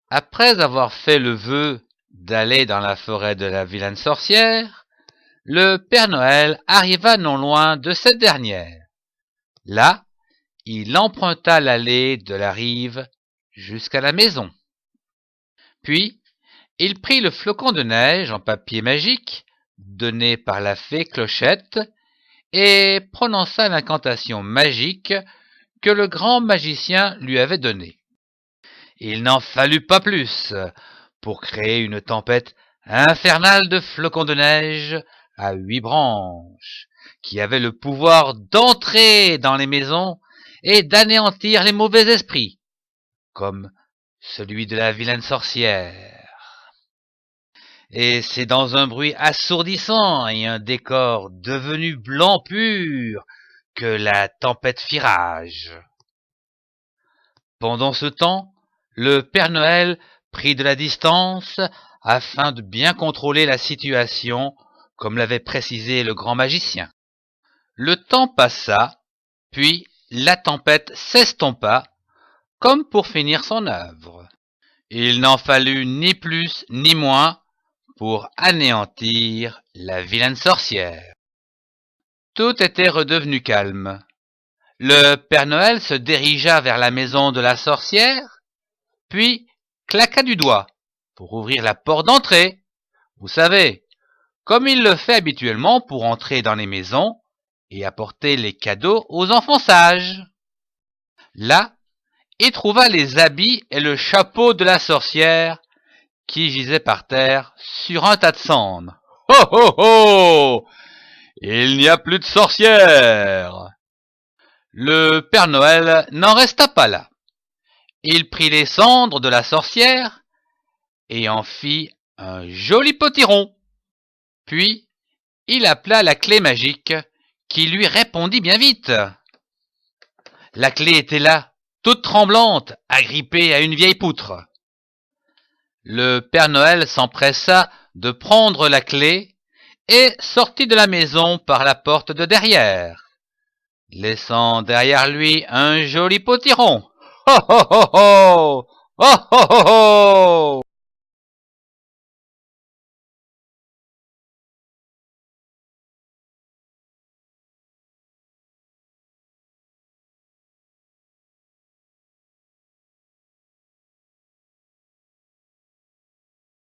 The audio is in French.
Après avoir fait le vœu d'aller dans la forêt de la vilaine sorcière, le Père Noël arriva non loin de cette dernière. Là, il emprunta l'allée de la rive jusqu'à la maison. Puis, il prit le flocon de neige en papier magique, donné par la fée Clochette, et prononça l'incantation magique que le grand magicien lui avait donnée. Il n'en fallut pas plus pour créer une tempête infernale de flocons de neige à 8 branches, qui avait le pouvoir d'entrer dans les maisons et d'anéantir les mauvais esprits, comme celui de la vilaine sorcière. Et c'est dans un bruit assourdissant et un décor devenu blanc pur que la tempête fit rage. Pendant ce temps, le Père Noël prit de la distance afin de bien contrôler la situation, comme l'avait précisé le grand magicien. Le temps passa, puis la tempête s'estompa, comme pour finir son œuvre. Il n'en fallut ni plus ni moins pour anéantir la vilaine sorcière. Tout était redevenu calme. Le Père Noël se dirigea vers la maison de la sorcière, puis claqua du doigt pour ouvrir la porte d'entrée. Vous savez, comme il le fait habituellement pour entrer dans les maisons et apporter les cadeaux aux enfants sages. Là, il trouva les habits et le chapeau de la sorcière qui gisait par terre sur un tas de cendres. « Ho ho ho ! Il n'y a plus de sorcière !» Le Père Noël n'en resta pas là. Il prit les cendres de la sorcière et en fit un joli potiron. Puis, il appela la clé magique qui lui répondit bien vite. La clé était là, toute tremblante, agrippée à une vieille poutre. Le Père Noël s'empressa de prendre la clé et sortit de la maison par la porte de derrière, laissant derrière lui un joli potiron. Ho ho ho ho! Ho ho ho ho!